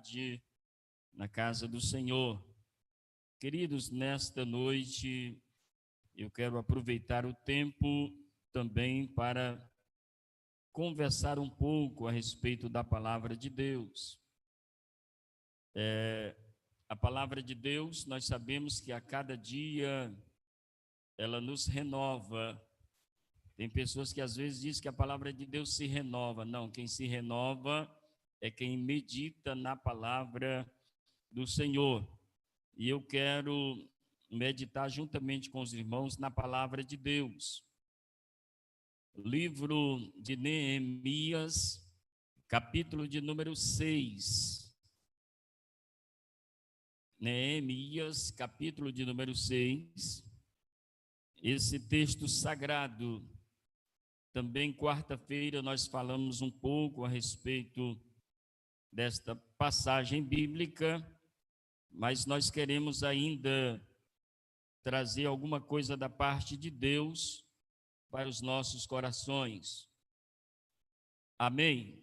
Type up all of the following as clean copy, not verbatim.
unidade na casa do Senhor. Queridos, nesta noite eu quero aproveitar o tempo também para conversar um pouco a respeito da palavra de Deus. A palavra de Deus, nós sabemos que a cada dia ela nos renova. Tem pessoas que às vezes dizem que a palavra de Deus se renova. Não, quem se renova é quem medita na palavra do Senhor. E eu quero meditar juntamente com os irmãos na palavra de Deus. Livro de Neemias, capítulo de número 6. Neemias, capítulo de número 6. Esse texto sagrado. Também quarta-feira nós falamos um pouco a respeito desta passagem bíblica, mas nós queremos ainda trazer alguma coisa da parte de Deus para os nossos corações. Amém?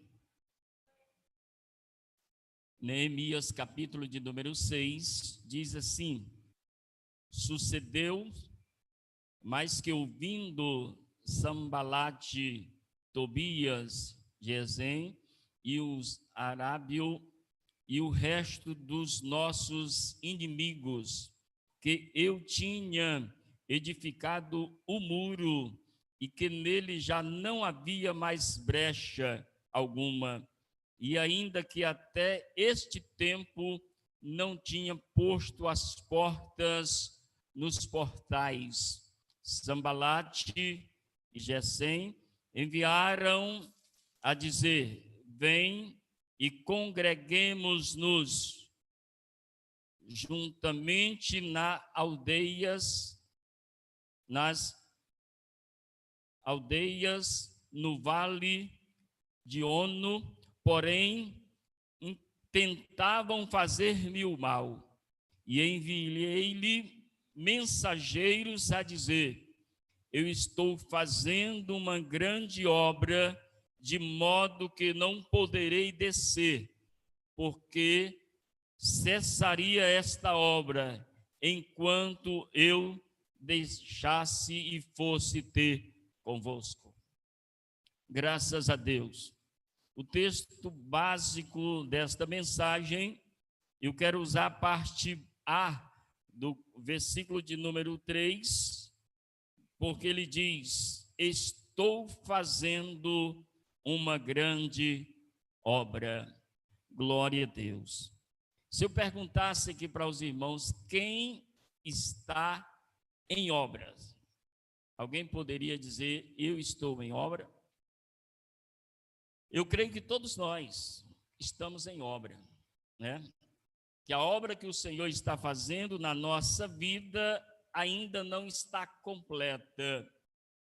Neemias, capítulo de número 6, diz assim: sucedeu, mas que ouvindo Sambalate, Tobias, Gesem e os Arábio e o resto dos nossos inimigos, que eu tinha edificado o muro e que nele já não havia mais brecha alguma, e ainda que até este tempo não tinha posto as portas nos portais. Sambalate e Gesem enviaram a dizer: vem e congreguemos-nos juntamente nas aldeias no vale de Ono, porém tentavam fazer-me o mal, e enviei-lhe mensageiros a dizer: eu estou fazendo uma grande obra, de modo que não poderei descer, porque cessaria esta obra enquanto eu deixasse e fosse ter convosco. Graças a Deus. O texto básico desta mensagem, eu quero usar a parte A do versículo de número 3, porque ele diz: estou fazendo uma grande obra. Glória a Deus. Se eu perguntasse aqui para os irmãos, quem está em obras? Alguém poderia dizer: eu estou em obra? Eu creio que todos nós estamos em obra, né? Que a obra que o Senhor está fazendo na nossa vida ainda não está completa,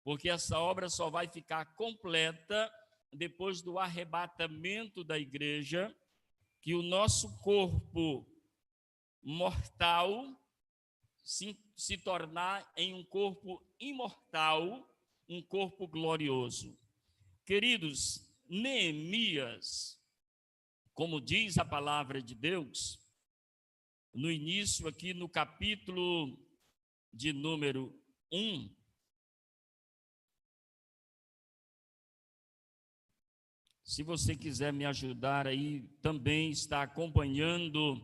porque essa obra só vai ficar completa depois do arrebatamento da igreja, que o nosso corpo mortal se tornar em um corpo imortal, um corpo glorioso. Queridos, Neemias, como diz a palavra de Deus, no início aqui no capítulo de número 1, se você quiser me ajudar aí, também está acompanhando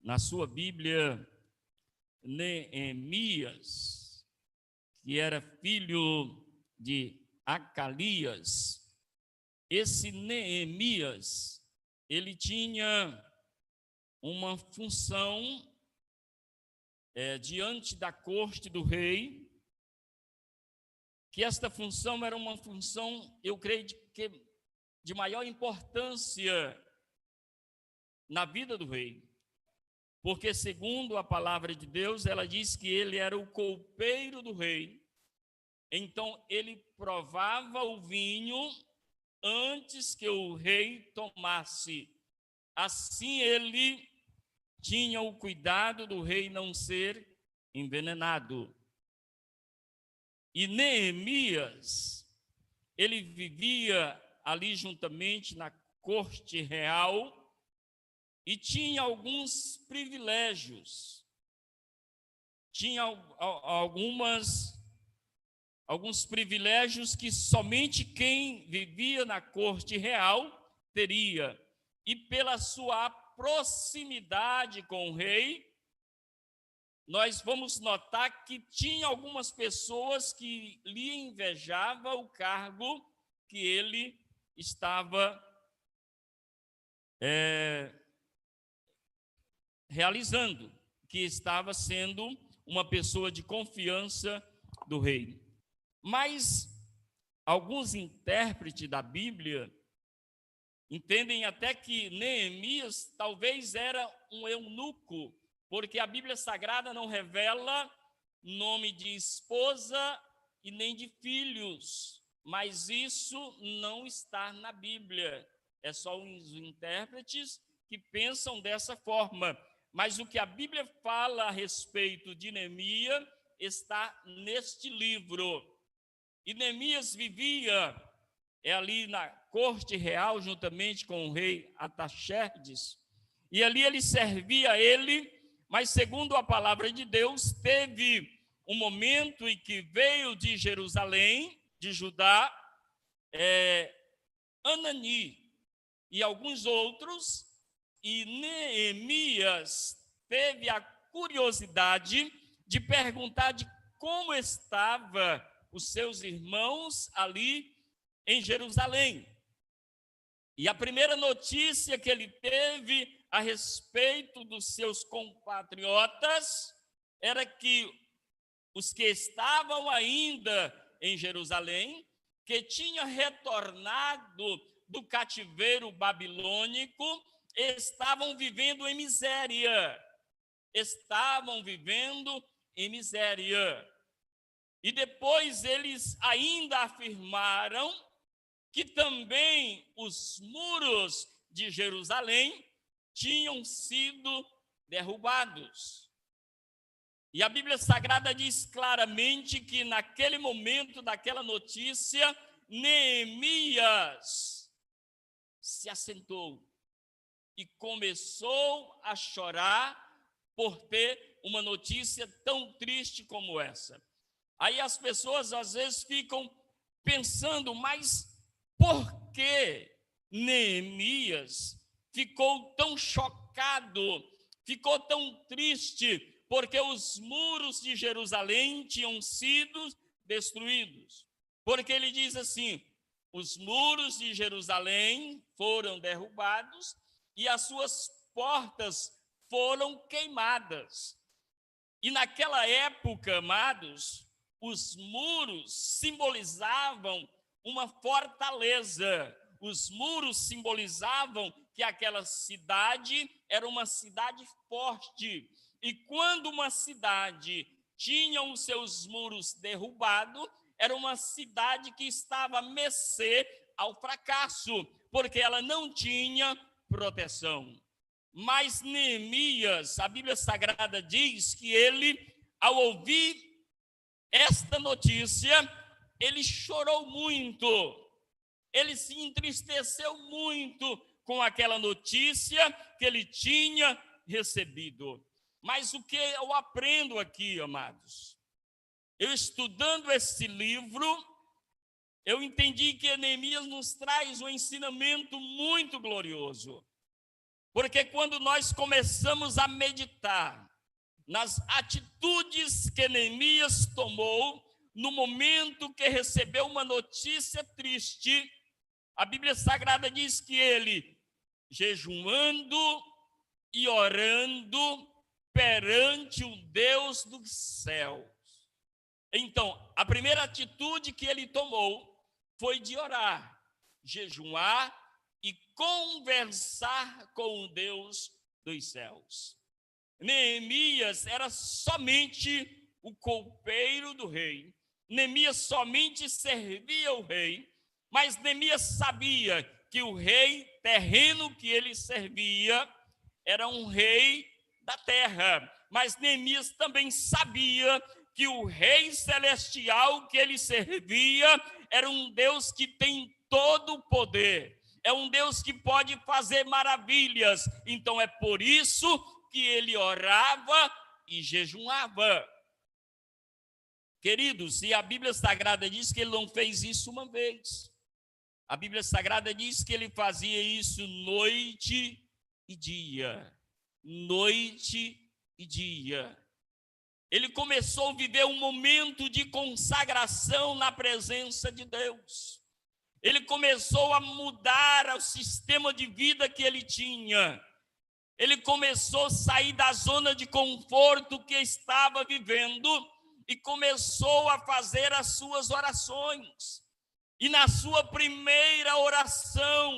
na sua Bíblia, Neemias, que era filho de Acalias. Esse Neemias, ele tinha uma função diante da corte do rei, que esta função era uma função, eu creio, de maior importância na vida do rei, porque segundo a palavra de Deus, ela diz que ele era o copeiro do rei. Então ele provava o vinho antes que o rei tomasse. Assim ele tinha o cuidado do rei não ser envenenado. E Neemias, ele vivia ali juntamente na corte real, e tinha alguns privilégios. Tinha alguns privilégios que somente quem vivia na corte real teria. E pela sua proximidade com o rei, nós vamos notar que tinha algumas pessoas que lhe invejavam o cargo que ele estava realizando, que estava sendo uma pessoa de confiança do rei. Mas alguns intérpretes da Bíblia entendem até que Neemias talvez era um eunuco, porque a Bíblia Sagrada não revela nome de esposa e nem de filhos, mas isso não está na Bíblia. É só os intérpretes que pensam dessa forma. Mas o que a Bíblia fala a respeito de Neemias está neste livro. E Neemias vivia ali na corte real, juntamente com o rei Artaxerxes, e ali ele servia a ele, mas segundo a palavra de Deus, teve um momento em que veio de Jerusalém, de Judá, Anani e alguns outros, e Neemias teve a curiosidade de perguntar de como estavam os seus irmãos ali em Jerusalém. E a primeira notícia que ele teve a respeito dos seus compatriotas era que os que estavam ainda em Jerusalém, que tinham retornado do cativeiro babilônico, estavam vivendo em miséria. Estavam vivendo em miséria. E depois eles ainda afirmaram que também os muros de Jerusalém tinham sido derrubados. E a Bíblia Sagrada diz claramente que naquele momento daquela notícia, Neemias se assentou e começou a chorar por ter uma notícia tão triste como essa. Aí as pessoas às vezes ficam pensando, mas por que Neemias ficou tão chocado, ficou tão triste, porque os muros de Jerusalém tinham sido destruídos? Porque ele diz assim: os muros de Jerusalém foram derrubados e as suas portas foram queimadas. E naquela época, amados, os muros simbolizavam uma fortaleza. Os muros simbolizavam que aquela cidade era uma cidade forte. E quando uma cidade tinha os seus muros derrubados, era uma cidade que estava a mercê ao fracasso, porque ela não tinha proteção. Mas Neemias, a Bíblia Sagrada diz que ele, ao ouvir esta notícia, ele chorou muito, ele se entristeceu muito com aquela notícia que ele tinha recebido. Mas o que eu aprendo aqui, amados? Eu estudando esse livro, eu entendi que Neemias nos traz um ensinamento muito glorioso. Porque quando nós começamos a meditar nas atitudes que Neemias tomou no momento que recebeu uma notícia triste, a Bíblia Sagrada diz que ele, jejuando e orando perante o Deus dos céus. Então, a primeira atitude que ele tomou foi de orar, jejuar e conversar com o Deus dos céus. Neemias era somente o copeiro do rei. Neemias somente servia o rei, mas Neemias sabia que o rei terreno que ele servia era um rei da terra, mas Neemias também sabia que o rei celestial que ele servia era um Deus que tem todo o poder, é um Deus que pode fazer maravilhas. Então é por isso que ele orava e jejuava. Queridos, e a Bíblia Sagrada diz que ele não fez isso uma vez. A Bíblia Sagrada diz que ele fazia isso noite e dia. Noite e dia. Ele começou a viver um momento de consagração na presença de Deus. Ele começou a mudar o sistema de vida que ele tinha. Ele começou a sair da zona de conforto que estava vivendo e começou a fazer as suas orações. E na sua primeira oração,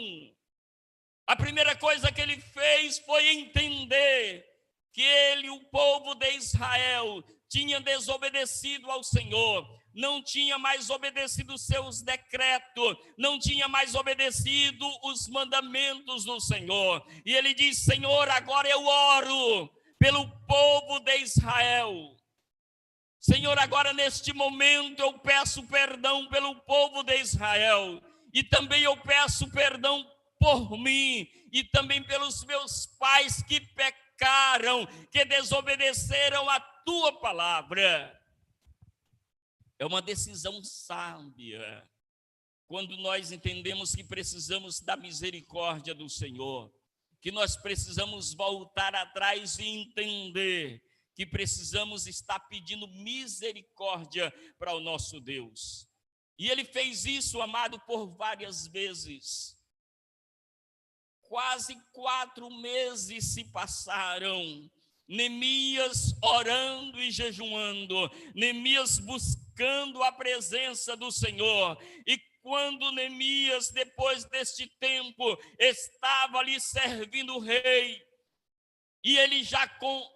a primeira coisa que ele fez foi entender que ele, o povo de Israel, tinha desobedecido ao Senhor, não tinha mais obedecido os seus decretos, não tinha mais obedecido os mandamentos do Senhor. E ele diz: Senhor, agora eu oro pelo povo de Israel. Senhor, agora neste momento eu peço perdão pelo povo de Israel. E também eu peço perdão por mim e também pelos meus pais que pecaram, que desobedeceram a tua palavra. É uma decisão sábia, quando nós entendemos que precisamos da misericórdia do Senhor, que nós precisamos voltar atrás e entender que precisamos estar pedindo misericórdia para o nosso Deus. E ele fez isso, amado, por várias vezes. Quase 4 meses se passaram, Neemias orando e jejuando, Neemias buscando a presença do Senhor. E quando Neemias, depois deste tempo, estava ali servindo o rei, e ele já com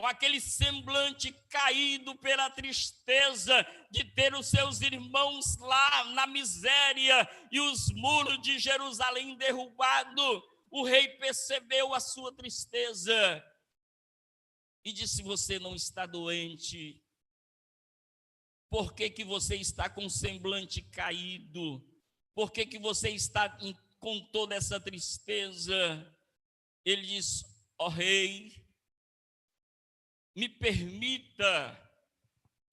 aquele semblante caído pela tristeza de ter os seus irmãos lá na miséria e os muros de Jerusalém derrubados, o rei percebeu a sua tristeza e disse: você não está doente? Por que que você está com o semblante caído? Por que que você está com toda essa tristeza? Ele diz: ó rei, me permita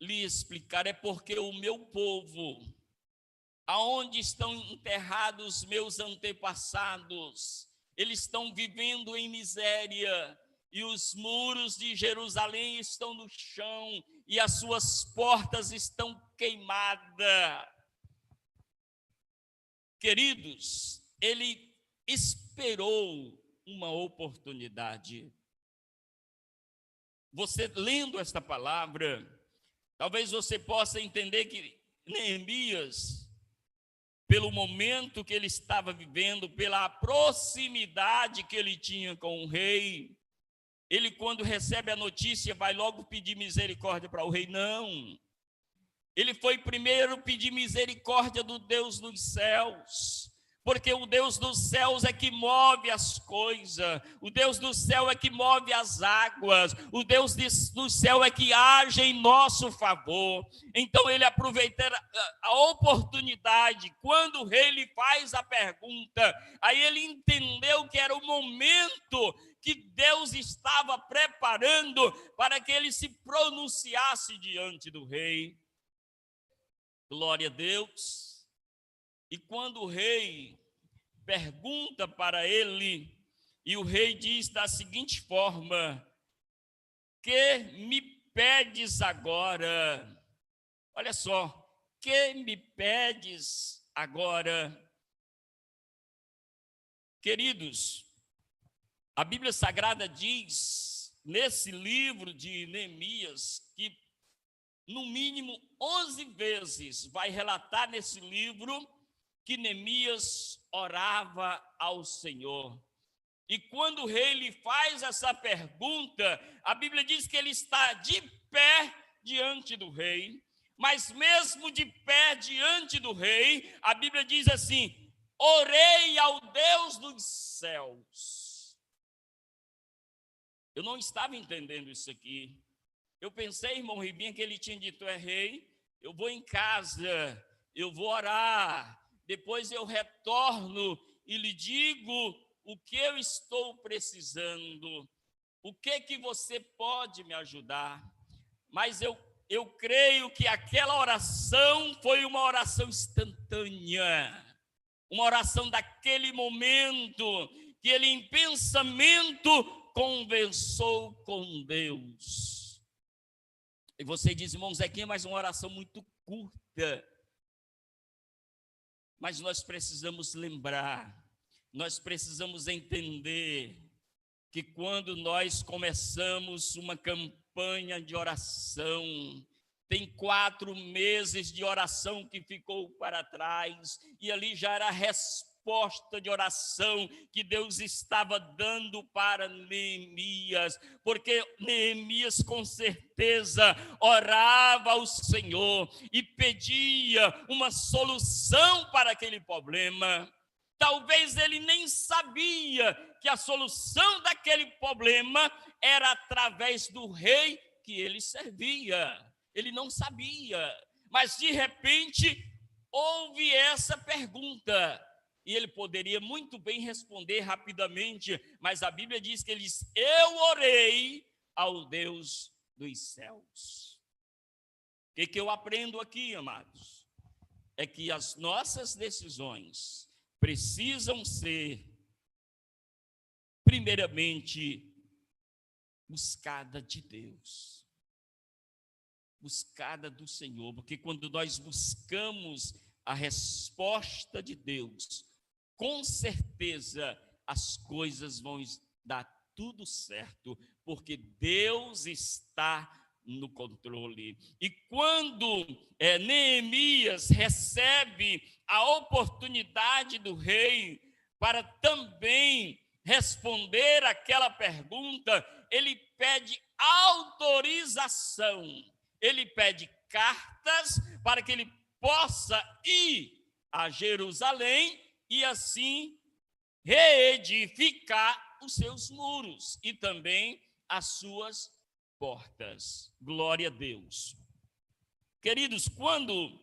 lhe explicar, é porque o meu povo, aonde estão enterrados meus antepassados, eles estão vivendo em miséria, e os muros de Jerusalém estão no chão, e as suas portas estão queimadas. Queridos, ele esperou uma oportunidade. Você lendo esta palavra, talvez você possa entender que Neemias, pelo momento que ele estava vivendo, pela proximidade que ele tinha com o rei, ele, quando recebe a notícia, vai logo pedir misericórdia para o rei. Não, ele foi primeiro pedir misericórdia do Deus dos céus, porque o Deus dos céus é que move as coisas, o Deus do céu é que move as águas, o Deus do céu é que age em nosso favor. Então ele aproveita a oportunidade, quando o rei lhe faz a pergunta, aí ele entendeu que era o momento que Deus estava preparando para que ele se pronunciasse diante do rei. Glória a Deus. E quando o rei pergunta para ele, e o rei diz da seguinte forma: que me pedes agora? Olha só, que me pedes agora? Queridos, a Bíblia Sagrada diz, nesse livro de Neemias, que no mínimo 11 vezes vai relatar nesse livro que Neemias orava ao Senhor. E quando o rei lhe faz essa pergunta, a Bíblia diz que ele está de pé diante do rei, mas mesmo de pé diante do rei, a Bíblia diz assim: orei ao Deus dos céus. Eu não estava entendendo isso aqui. Eu pensei, irmão Ribinha, que ele tinha dito: é rei, eu vou em casa, eu vou orar, depois eu retorno e lhe digo o que eu estou precisando, o que você pode me ajudar. Mas eu creio que aquela oração foi uma oração instantânea, uma oração daquele momento, que ele em pensamento conversou com Deus. E você diz, irmão Zequinha, mas uma oração muito curta. Mas nós precisamos lembrar, nós precisamos entender que quando nós começamos uma campanha de oração, tem 4 meses de oração que ficou para trás, e ali já era a resposta de oração que Deus estava dando para Neemias, porque Neemias com certeza orava ao Senhor e pedia uma solução para aquele problema. Talvez ele nem sabia que a solução daquele problema era através do rei que ele servia. Ele não sabia, mas de repente houve essa pergunta. E ele poderia muito bem responder rapidamente, mas a Bíblia diz que ele diz, eu orei ao Deus dos céus. O que eu aprendo aqui, amados? É que as nossas decisões precisam ser, primeiramente, buscada de Deus, buscada do Senhor, porque quando nós buscamos a resposta de Deus, com certeza as coisas vão dar tudo certo, porque Deus está no controle. E quando Neemias recebe a oportunidade do rei para também responder aquela pergunta, ele pede autorização, ele pede cartas para que ele possa ir a Jerusalém e assim reedificar os seus muros e também as suas portas. Glória a Deus. Queridos, quando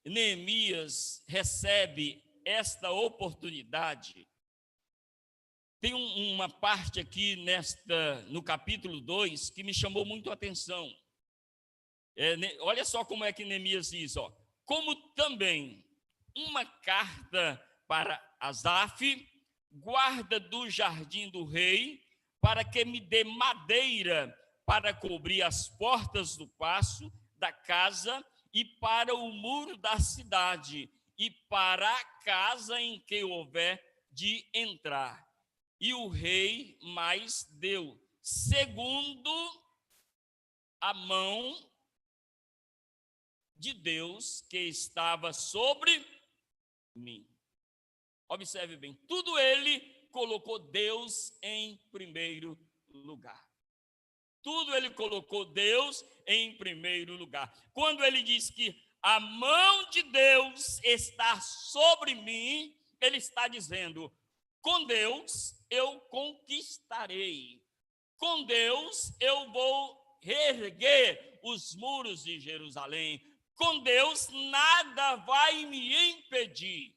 Neemias recebe esta oportunidade, tem uma parte aqui no capítulo 2 que me chamou muito a atenção. Olha só como é que Neemias diz, ó, como também uma carta para Asaf, guarda do jardim do rei, para que me dê madeira para cobrir as portas do paço da casa e para o muro da cidade e para a casa em que houver de entrar. E o rei mais deu, segundo a mão de Deus que estava sobre mim. Observe bem, tudo ele colocou Deus em primeiro lugar. Tudo ele colocou Deus em primeiro lugar. Quando ele diz que a mão de Deus está sobre mim, ele está dizendo, com Deus eu conquistarei. Com Deus eu vou reerguer os muros de Jerusalém. Com Deus nada vai me impedir.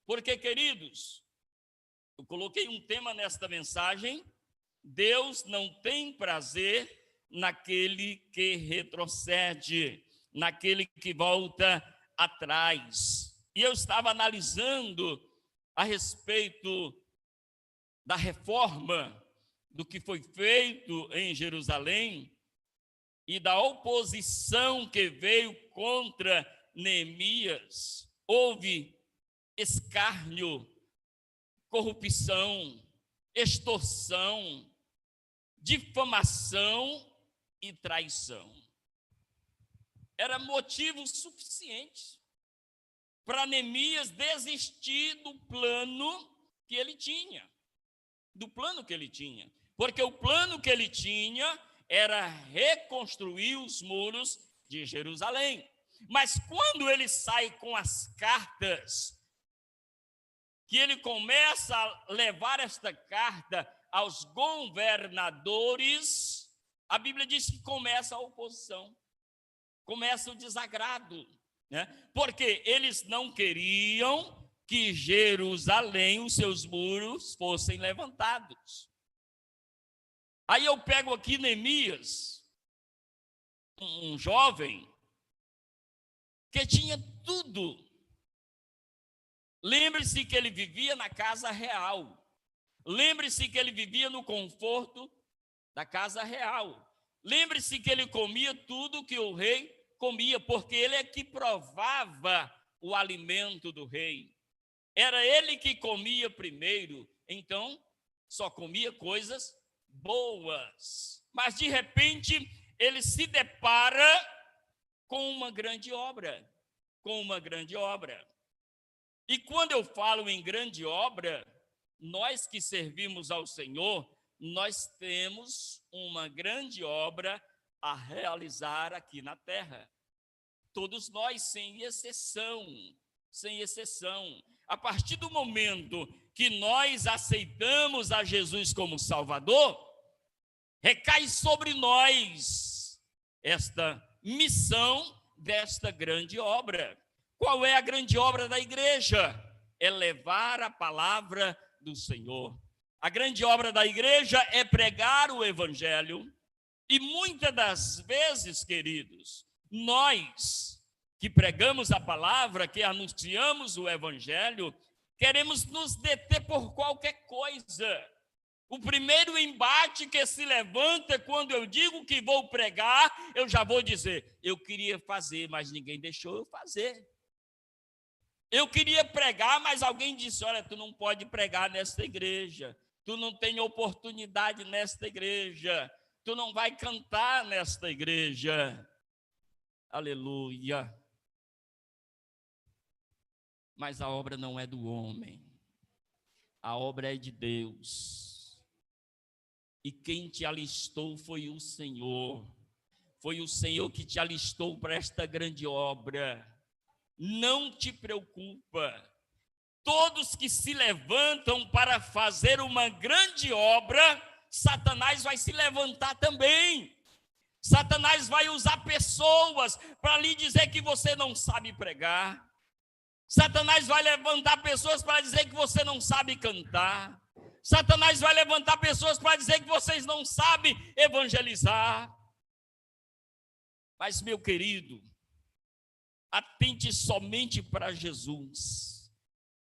Porque, queridos, eu coloquei um tema nesta mensagem, Deus não tem prazer naquele que retrocede, naquele que volta atrás. E eu estava analisando a respeito da reforma, do que foi feito em Jerusalém e da oposição que veio contra Neemias. Houve escárnio, corrupção, extorsão, difamação e traição. Era motivo suficiente para Neemias desistir do plano que ele tinha. Porque o plano que ele tinha era reconstruir os muros de Jerusalém. Mas quando ele sai com as cartas, que ele começa a levar esta carta aos governadores, a Bíblia diz que começa a oposição, começa o desagrado, né? Porque eles não queriam que Jerusalém, os seus muros, fossem levantados. Aí eu pego aqui Neemias, um jovem que tinha tudo. Lembre-se que ele vivia na casa real. Lembre-se que ele vivia no conforto da casa real. Lembre-se que ele comia tudo que o rei comia, porque ele é que provava o alimento do rei. Era ele que comia primeiro, então só comia coisas boas. Mas de repente ele se depara com uma grande obra, E quando eu falo em grande obra, nós que servimos ao Senhor, nós temos uma grande obra a realizar aqui na terra. Todos nós, sem exceção. A partir do momento que nós aceitamos a Jesus como Salvador, recai sobre nós esta missão desta grande obra. Qual é a grande obra da igreja? É levar a palavra do Senhor. A grande obra da igreja é pregar o evangelho. E muitas das vezes, queridos, nós que pregamos a palavra, que anunciamos o evangelho, queremos nos deter por qualquer coisa. O primeiro embate que se levanta quando eu digo que vou pregar, eu já vou dizer, eu queria fazer, mas ninguém deixou eu fazer. Eu queria pregar, mas alguém disse, olha, tu não pode pregar nesta igreja, tu não tem oportunidade nesta igreja, tu não vai cantar nesta igreja. Aleluia. Mas a obra não é do homem, a obra é de Deus. E quem te alistou foi o Senhor. Foi o Senhor que te alistou para esta grande obra. Não te preocupa. Todos que se levantam para fazer uma grande obra, Satanás vai se levantar também. Satanás vai usar pessoas para lhe dizer que você não sabe pregar. Satanás vai levantar pessoas para dizer que você não sabe cantar. Satanás vai levantar pessoas para dizer que vocês não sabem evangelizar. Mas, meu querido, atente somente para Jesus.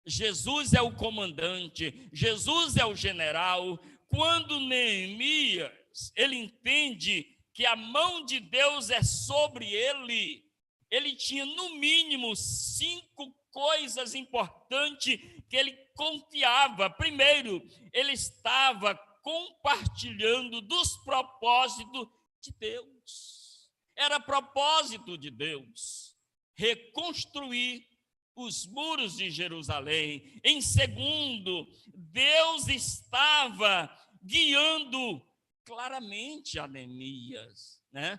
Jesus é o comandante, Jesus é o general. Quando Neemias, ele entende que a mão de Deus é sobre ele, ele tinha no mínimo 5 coisas importantes que ele confiava. Primeiro, ele estava compartilhando dos propósitos de Deus. Era propósito de Deus reconstruir os muros de Jerusalém. Em segundo, Deus estava guiando claramente a Neemias, né?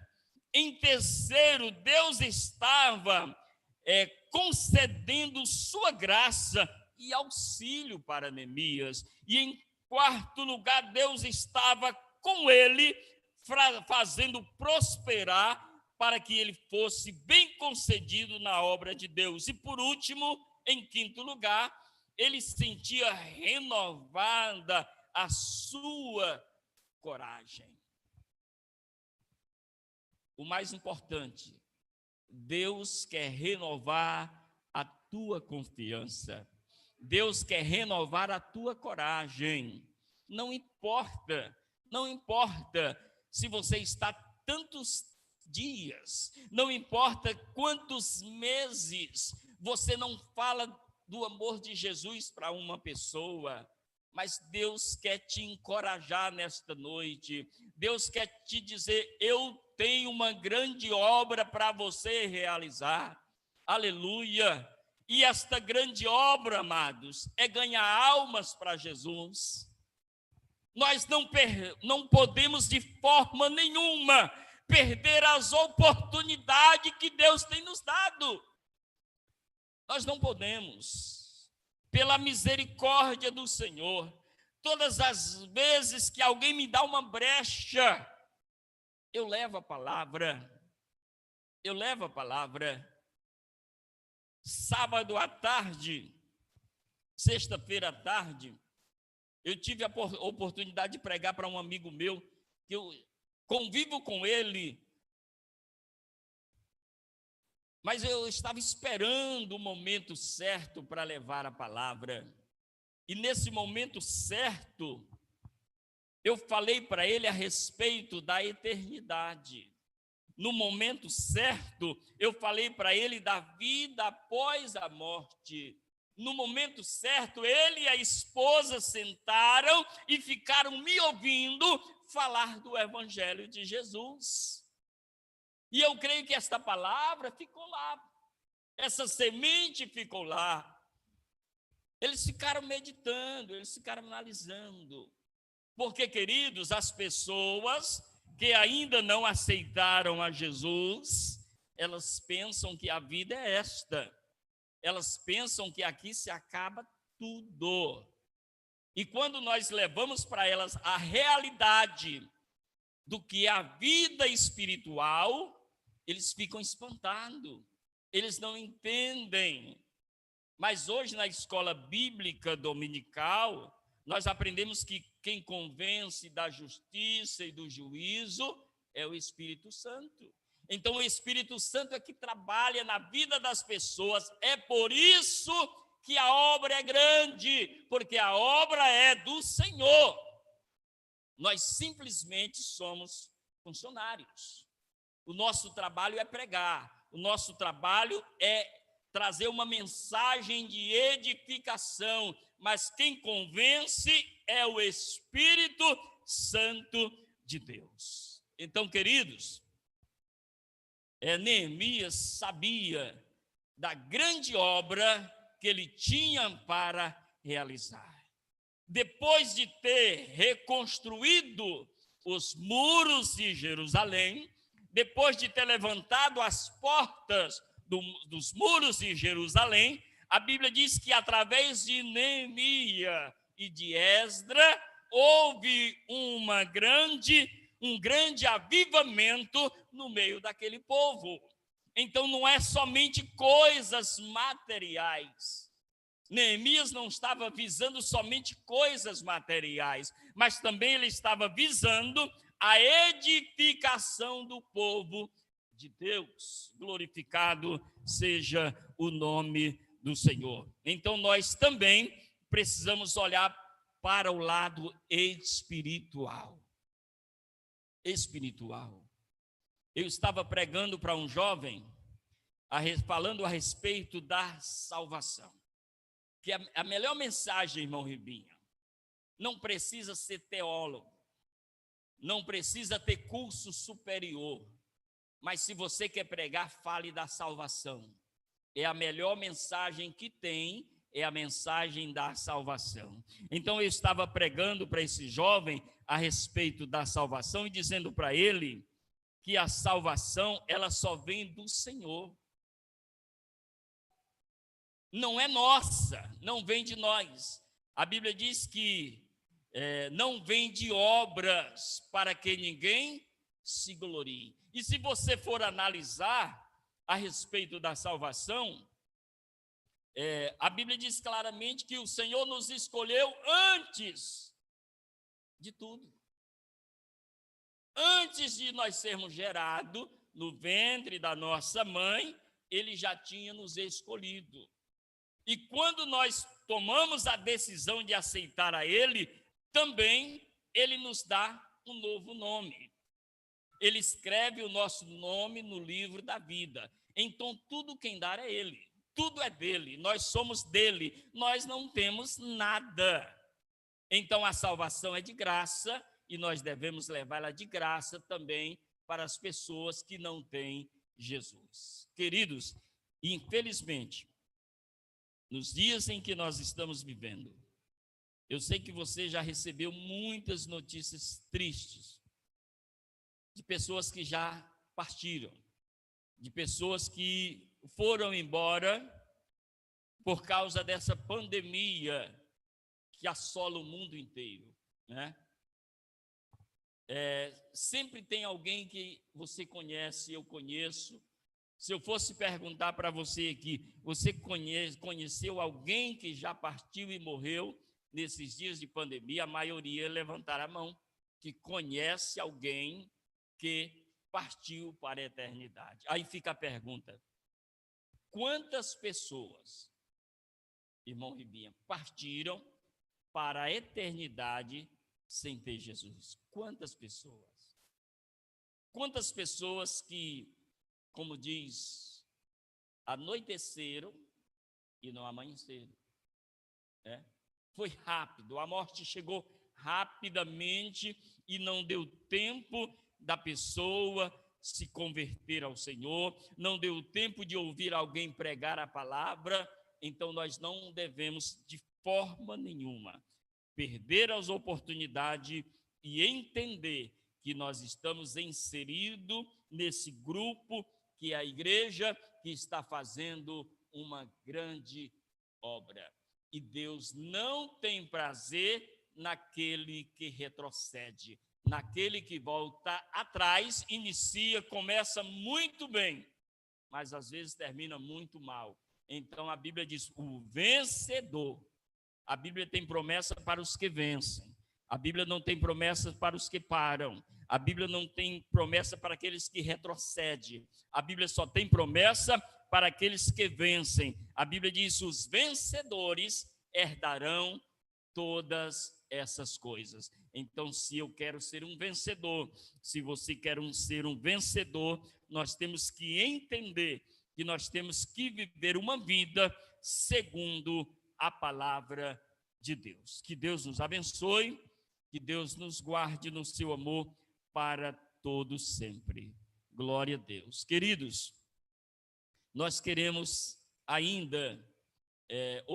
Em terceiro, Deus estava concedendo sua graça e auxílio para Neemias. E em quarto lugar, Deus estava com ele, fazendo prosperar para que ele fosse bem concedido na obra de Deus. E por último, em quinto lugar, ele sentia renovada a sua coragem. O mais importante, Deus quer renovar a tua confiança. Deus quer renovar a tua coragem. Não importa se você está tantos dias, não importa quantos meses você não fala do amor de Jesus para uma pessoa, mas Deus quer te encorajar nesta noite. Deus quer te dizer, eu tenho uma grande obra para você realizar. Aleluia! E esta grande obra, amados, é ganhar almas para Jesus. Nós não podemos de forma nenhuma perder as oportunidades que Deus tem nos dado. Nós não podemos, pela misericórdia do Senhor, todas as vezes que alguém me dá uma brecha, eu levo a palavra. Sábado à tarde, Sexta-feira à tarde, eu tive a oportunidade de pregar para um amigo meu, que eu convivo com ele, mas eu estava esperando o momento certo para levar a palavra. E nesse momento certo, eu falei para ele a respeito da eternidade. No momento certo, eu falei para ele da vida após a morte. No momento certo, ele e a esposa sentaram e ficaram me ouvindo falar do Evangelho de Jesus. E eu creio que esta palavra ficou lá, essa semente ficou lá. Eles ficaram meditando, eles ficaram analisando. Porque, queridos, as pessoas que ainda não aceitaram a Jesus, elas pensam que a vida é esta. Elas pensam que aqui se acaba tudo. E quando nós levamos para elas a realidade do que é a vida espiritual, eles ficam espantados. Eles não entendem. Mas hoje, na escola bíblica dominical, nós aprendemos que quem convence da justiça e do juízo é o Espírito Santo. Então, o Espírito Santo é que trabalha na vida das pessoas. É por isso que a obra é grande, porque a obra é do Senhor. Nós simplesmente somos funcionários. O nosso trabalho é pregar, o nosso trabalho é trazer uma mensagem de edificação, mas quem convence é o Espírito Santo de Deus. Então, queridos, Neemias sabia da grande obra que ele tinha para realizar. Depois de ter reconstruído os muros de Jerusalém, depois de ter levantado as portas dos muros de Jerusalém, a Bíblia diz que através de Neemias e de Esdras houve um grande avivamento no meio daquele povo. Então não é somente coisas materiais. Neemias não estava visando somente coisas materiais, mas também ele estava visando a edificação do povo de Deus. Glorificado seja o nome do Senhor. Então nós também precisamos olhar para o lado espiritual. Eu estava pregando para um jovem, falando a respeito da salvação. Que a melhor mensagem, irmão Ribinha, não precisa ser teólogo, não precisa ter curso superior, mas se você quer pregar, fale da salvação. É a melhor mensagem que tem, é a mensagem da salvação. Então eu estava pregando para esse jovem a respeito da salvação e dizendo para ele que a salvação, ela só vem do Senhor. Não é nossa, não vem de nós. A Bíblia diz que não vem de obras para que ninguém se glorie. E se você for analisar a respeito da salvação, a Bíblia diz claramente que o Senhor nos escolheu antes de tudo. Antes de nós sermos gerados no ventre da nossa mãe, Ele já tinha nos escolhido. E quando nós tomamos a decisão de aceitar a Ele, também Ele nos dá um novo nome. Ele escreve o nosso nome no livro da vida. Então, tudo quem dá é Ele. Tudo é dele. Nós somos dele. Nós não temos nada. Então, a salvação é de graça e nós devemos levá-la de graça também para as pessoas que não têm Jesus. Queridos, infelizmente, nos dias em que nós estamos vivendo, eu sei que você já recebeu muitas notícias tristes de pessoas que já partiram, de pessoas que foram embora por causa dessa pandemia que assola o mundo inteiro, né? Sempre tem alguém que você conhece, eu conheço, Se eu fosse perguntar para você aqui, você conheceu alguém que já partiu e morreu nesses dias de pandemia? A maioria levantará a mão, que conhece alguém que partiu para a eternidade. Aí fica a pergunta: quantas pessoas, irmão Ribinha, partiram para a eternidade sem ter Jesus? Quantas pessoas? Quantas pessoas que, como diz, anoiteceram e não amanheceram? Foi rápido, a morte chegou rapidamente e não deu tempo da pessoa se converter ao Senhor, não deu tempo de ouvir alguém pregar a palavra. Então nós não devemos de forma nenhuma perder as oportunidades e entender que nós estamos inseridos nesse grupo, que é a igreja que está fazendo uma grande obra. E Deus não tem prazer naquele que retrocede, naquele que volta atrás, inicia, começa muito bem, mas às vezes termina muito mal. Então a Bíblia diz: o vencedor. A Bíblia tem promessa para os que vencem. A Bíblia não tem promessa para os que param. A Bíblia não tem promessa para aqueles que retrocedem. A Bíblia só tem promessa para aqueles que vencem. A Bíblia diz: os vencedores herdarão todas essas coisas. Então, se eu quero ser um vencedor, se você quer ser um vencedor, nós temos que entender que nós temos que viver uma vida segundo a palavra de Deus. Que Deus nos abençoe, que Deus nos guarde no seu amor para todos sempre. Glória a Deus. Queridos, nós queremos ainda